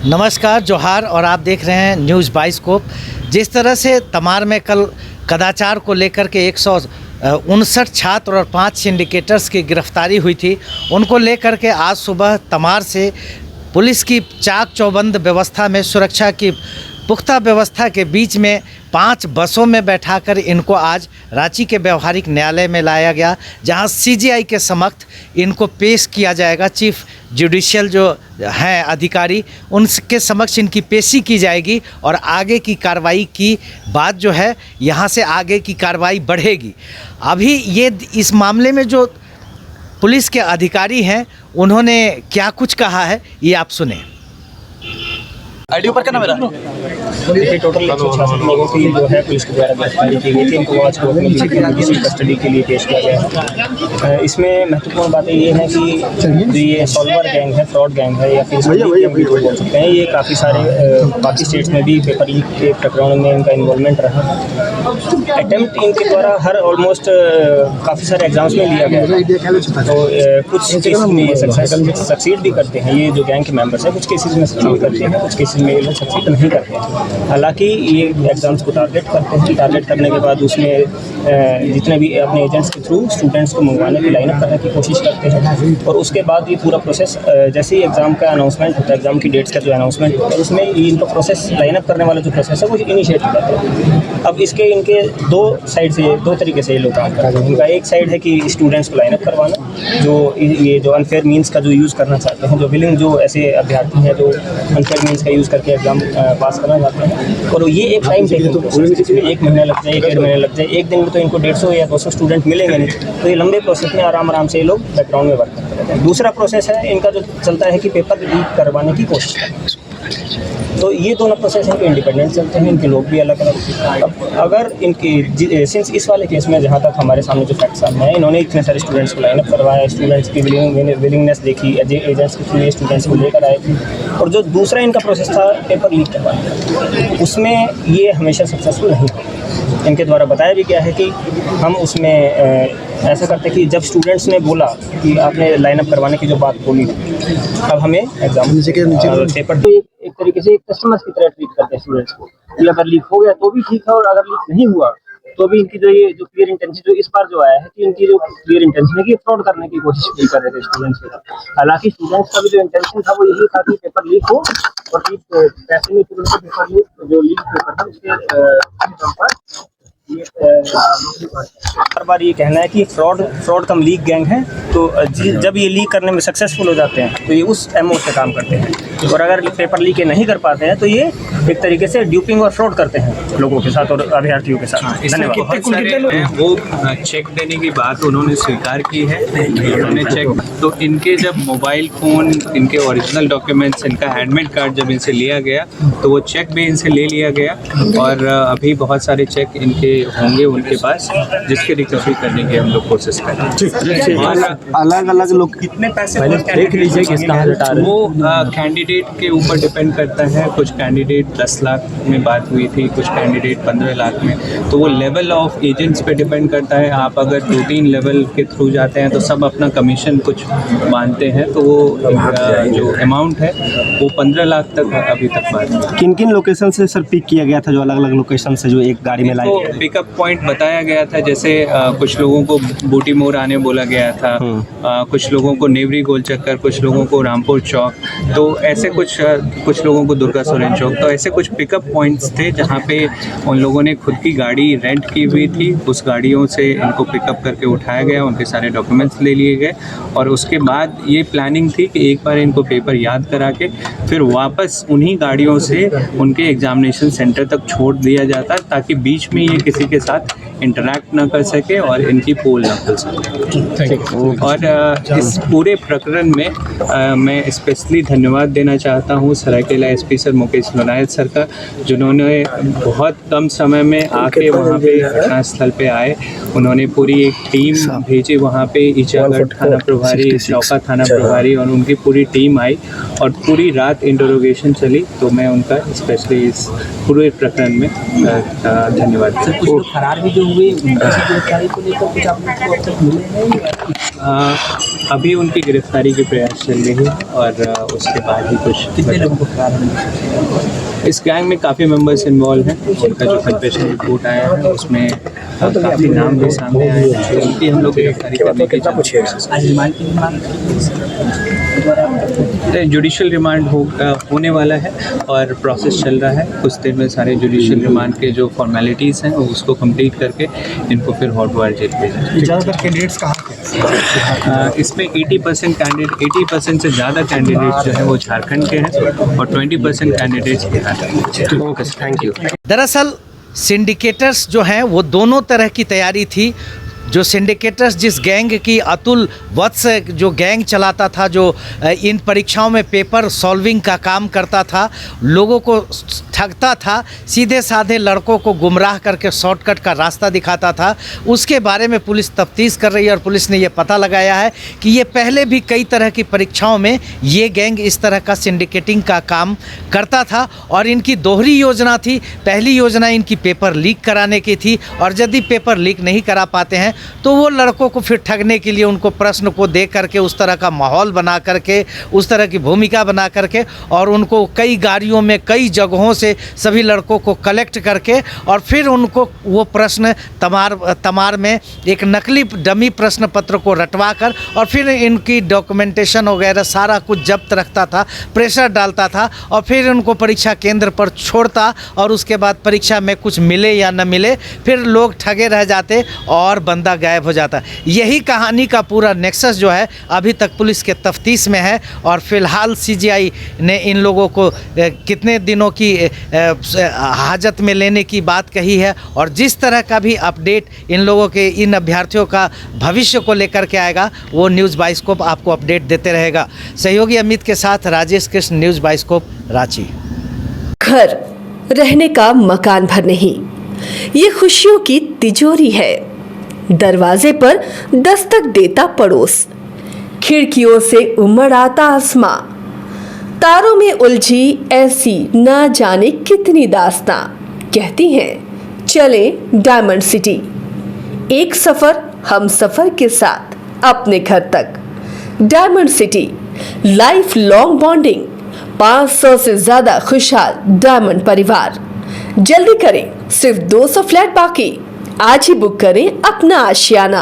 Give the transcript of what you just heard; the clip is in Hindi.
नमस्कार, जोहार। और आप देख रहे हैं न्यूज़ बाइस्कोप। जिस तरह से तमार में कल कदाचार को लेकर के 159 छात्र और 5 सिंडिकेटर्स की गिरफ्तारी हुई थी, उनको लेकर के आज सुबह तमार से पुलिस की चाक चौबंद व्यवस्था में, सुरक्षा की पुख्ता व्यवस्था के बीच में 5 बसों में बैठाकर इनको आज रांची के व्यवहारिक न्यायालय में लाया गया, जहां सीजीआई के समक्ष इनको पेश किया जाएगा। चीफ जुडिशियल जो हैं अधिकारी, उनके समक्ष इनकी पेशी की जाएगी और आगे की कार्रवाई की बात जो है, यहाँ से आगे की कार्रवाई बढ़ेगी। अभी ये इस मामले में जो पुलिस के अधिकारी हैं, उन्होंने क्या कुछ कहा है, ये आप सुने। आईडी ऊपर करना मेरा। देखिए, टोटल 166 लोगों की जो है पुलिस के द्वारा गिरफ्तारी की गई थी। इनको आज कोर्ट में जुडिशियल कस्टडी के लिए पेश किया गया है। इसमें महत्वपूर्ण बातें ये हैं कि जो ये सॉल्वर गैंग है, फ्रॉड गैंग है, या फिर बोल सकते हैं, ये काफ़ी सारे बाकी स्टेट्स में भी पेपर लीक के प्रकरणों में इनका इन्वॉल्वमेंट रहा। अटेम्प्ट इनके द्वारा हर ऑलमोस्ट काफ़ी सारे एग्जाम्स में लिया गया है। तो कुछ केसेस में सक्सीड भी करते हैं, ये जो गैंग के मेंबर्स हैं, कुछ केसेस में सक्सीड करते हैं, कुछ केसेस में ये लोग सक्सीड नहीं करते हैं। हालांकि ये एग्ज़ाम्स को टारगेट करते हैं। टारगेट करने के बाद उसमें जितने भी अपने एजेंट्स के थ्रू स्टूडेंट्स को मंगवाने की लाइनअप करने की कोशिश करते हैं, और उसके बाद ये पूरा प्रोसेस जैसे ही एग्ज़ाम का अनाउंसमेंट होता है, एग्ज़ाम की डेट्स का जो अनाउंसमेंट होता है, उसमें इनका प्रोसेस लाइनअप करने वाला जो प्रोसेस है वो इनिशिएट हो जाता है। अब इनके दो साइड से, दो तरीके से ये लोग काम करते हैं। इनका एक साइड है कि स्टूडेंट्स को लाइनअप करवाना, ये जो अनफेयर मीन्स का जो यूज़ करना चाहते हैं, जो विलिंग जो ऐसे अभ्यर्थी हैं जो अनफेयर मीन्स का यूज़ करके एग्ज़ाम पास करना चाहते हैं, और ये एक टाइम टेकिंग प्रोसेस है। 1 महीना लग जाए, 1.5 महीने लग जाए, एक दिन में तो इनको 150 या 200 स्टूडेंट मिलेंगे नहीं। तो ये लंबे प्रोसेस में आराम से ये लोग बैकग्राउंड में वर्क करते रहते हैं। दूसरा प्रोसेस है इनका जो चलता है कि पेपर लीक करवाने की कोशिश करना। तो ये दोनों प्रोसेस इनके इंडिपेंडेंट चलते हैं, इनके लोग भी अलग अलग। अब अगर इनकी सिंस इस वाले केस में जहाँ तक हमारे सामने जो फैक्ट सामने है, इन्होंने इतने सारे स्टूडेंट्स को लाइनअप करवाया, स्टूडेंट्स की विलिंगनेस देखी, एजेंट्स के थ्रू ये स्टूडेंट्स को लेकर आए। और जो दूसरा इनका प्रोसेस था पेपर लीक करवाने, उसमें ये हमेशा सक्सेसफुल नहीं हुआ। इनके द्वारा बताया भी गया है कि हम उसमें ऐसा करते कि जब स्टूडेंट्स ने बोला कि आपने लाइनअप करवाने की जो बात बोली, अब हमें एग्जाम पेपर एक तरीके से एक कस्टमर्स की तरह ट्रीट करते हैं स्टूडेंट्स को, कि अगर लीक हो गया तो भी ठीक है, और अगर लीक नहीं हुआ तो भी इनकी जो क्लियर इंटेंशन जो इस बार जो आया है कि इनकी जो क्लियर इंटेंशन है कि फ्रॉड करने की कोशिश भी कर रहे थे स्टूडेंट्स के साथ। हालांकि स्टूडेंट्स का भी जो इंटेंशन था वो यही था कि पेपर लीक हो, और पैसे में पेपर लीक जो लीक पेपर था उसके हर बार ये कहना है कि फ्रॉड कम लीक गैंग है। तो जब ये लीक करने में सक्सेसफुल हो जाते हैं तो ये उस एमओ से काम करते हैं, और अगर पेपर लीक नहीं कर पाते हैं तो ये एक तरीके से ड्यूपिंग और फ्रॉड करते हैं लोगों के साथ और अभ्यर्थियों के साथ। धन्यवाद। वो चेक देने की बात उन्होंने स्वीकार की है। उन्होंने चेक, तो इनके जब मोबाइल फ़ोन, इनके ओरिजिनल डॉक्यूमेंट्स, इनका हैंडमेड कार्ड जब इनसे लिया गया तो वो चेक भी इनसे ले लिया गया, और अभी बहुत सारे चेक इनके होंगे उनके पास, जिसके रिकवरी करने की हम लोग कोशिश करेंगे। अलग अलग लोग कितने पैसे देख लीजिए किसका वो कैंडिडेट के ऊपर डिपेंड करता है। कुछ कैंडिडेट 10 लाख में बात हुई थी, कुछ कैंडिडेट 15 लाख में। तो वो लेवल ऑफ एजेंट्स पे डिपेंड करता है। आप अगर 2-3 लेवल के थ्रू जाते हैं तो सब अपना कमीशन कुछ मानते हैं, तो वो जो अमाउंट है वो 15 लाख तक अभी तक बात है। किन किन लोकेशन से सर पिक किया गया था, जो अलग अलग लोकेशन से जो एक गाड़ी में लाया? पिकअप पॉइंट बताया गया था, जैसे कुछ लोगों को बूटी मोड़ आने बोला गया था, कुछ लोगों को नेवरी गोल चक्कर, कुछ लोगों को रामपुर चौक, तो ऐसे कुछ लोगों को दुर्गा सोरेन चौक। तो ऐसे कुछ पिकअप पॉइंट्स थे जहाँ पे उन लोगों ने खुद की गाड़ी रेंट की हुई थी। उस गाड़ियों से इनको पिकअप करके उठाया गया, उनके सारे डॉक्यूमेंट्स ले लिए गए, और उसके बाद ये प्लानिंग थी कि एक बार इनको पेपर याद करा के फिर वापस उन्हीं गाड़ियों से उनके एग्जामिनेशन सेंटर तक छोड़ दिया जाता, ताकि बीच में ये किसी के साथ इंटरैक्ट ना कर सके और इनकी पोल ना खुल सके। और इस पूरे प्रकरण में मैं स्पेशली धन्यवाद देना चाहता हूँ Seraikela SP sir Mukesh Lonayat sir का, जिन्होंने बहुत कम समय में आके वहाँ पे घटनास्थल पे आए। उन्होंने पूरी एक टीम भेजी वहाँ पे, ईचागढ़ थाना प्रभारी, चौका थाना प्रभारी, और उनकी पूरी टीम आई और पूरी रात इंटरोगेशन चली। तो मैं उनका स्पेशली इस पूरे प्रकरण में धन्यवाद। कुछ लोग फरार भी जो हुए, उनकी गिरफ्तारी को लेकर कुछ आप लोग को अब तक मिले हैं? अभी उनकी गिरफ्तारी के प्रयास चल रहे हैं और उसके बाद ही कुछ कितने लोगों को इस गैंग में काफ़ी मेंबर्स इन्वॉल्व हैं। उनका जो कन्फेशन रिपोर्ट आया है उसमें काफ़ी नाम भी सामने आए हैं, तो उनकी हम लोग गिरफ्तारी करने की जुडिशियल रिमांड होने वाला है और प्रोसेस चल रहा है। कुछ देर में सारे जुडिशियल रिमांड के जो फॉर्मेलिटीज़ हैं उसको कंप्लीट करके इनको फिर हॉटवार जेल भेजा। ज़्यादातर कैंडिडेट्स कहाँ के? इसमें 80% से ज़्यादा कैंडिडेट्स जो है वो झारखंड के हैं और 20% कैंडिडेट्स बिहार के। Okay thank you. दरअसल सिंडिकेटर्स जो हैं वो दोनों तरह की तैयारी थी। जो सिंडिकेटर्स जिस गैंग की अतुल वत्स जो गैंग चलाता था, जो इन परीक्षाओं में पेपर सॉल्विंग का काम करता था, लोगों को ठगता था, सीधे साधे लड़कों को गुमराह करके शॉर्टकट का रास्ता दिखाता था, उसके बारे में पुलिस तफ्तीश कर रही है और पुलिस ने ये पता लगाया है कि ये पहले भी कई तरह की परीक्षाओं में ये गैंग इस तरह का सिंडिकेटिंग का काम करता था और इनकी दोहरी योजना थी। पहली योजना इनकी पेपर लीक कराने की थी और यदि पेपर लीक नहीं करा पाते हैं तो वो लड़कों को फिर ठगने के लिए उनको प्रश्न को दे करके उस तरह का माहौल बना करके, उस तरह की भूमिका बना करके और उनको कई गाड़ियों में कई जगहों से सभी लड़कों को कलेक्ट करके और फिर उनको वो प्रश्न तमार में एक नकली डमी प्रश्न पत्र को रटवा कर और फिर इनकी डॉक्यूमेंटेशन वगैरह सारा कुछ जब्त रखता था, प्रेशर डालता था और फिर उनको परीक्षा केंद्र पर छोड़ता और उसके बाद परीक्षा में कुछ मिले या न मिले फिर लोग ठगे रह जाते और बंदा गायब हो जाता। यही कहानी का पूरा नेक्सस जो है अभी तक पुलिस के तफ्तीश में है और फिलहाल सीजीआई ने इन लोगों को कितने दिनों की हाजत में लेने की बात कही है और जिस तरह का भी अपडेट इन लोगों के इन अभ्यर्थियों का भविष्य को लेकर के आएगा वो न्यूज़ बाइस्कोप आपको अपडेट देते रहेगा। सहयोगी अमित के साथ राजेश कृष्ण, न्यूज़ बाइस्कोप, रांची। घर रहने का मकान भर नहीं, ये खुशियों की तिजोरी है। दरवाजे पर दस्तक देता पड़ोस, खिड़कियों से उमड़ आता आसमां, तारों में उलझी ऐसी ना जाने कितनी दास्तां। कहती हैं चले डायमंड सिटी, एक सफर हम सफर के साथ अपने घर तक। Diamond city, life long bonding, 500 से ज्यादा खुशहाल डायमंड परिवार। जल्दी करें, सिर्फ 200 फ्लैट बाकी। आज ही बुक करें अपना आशियाना।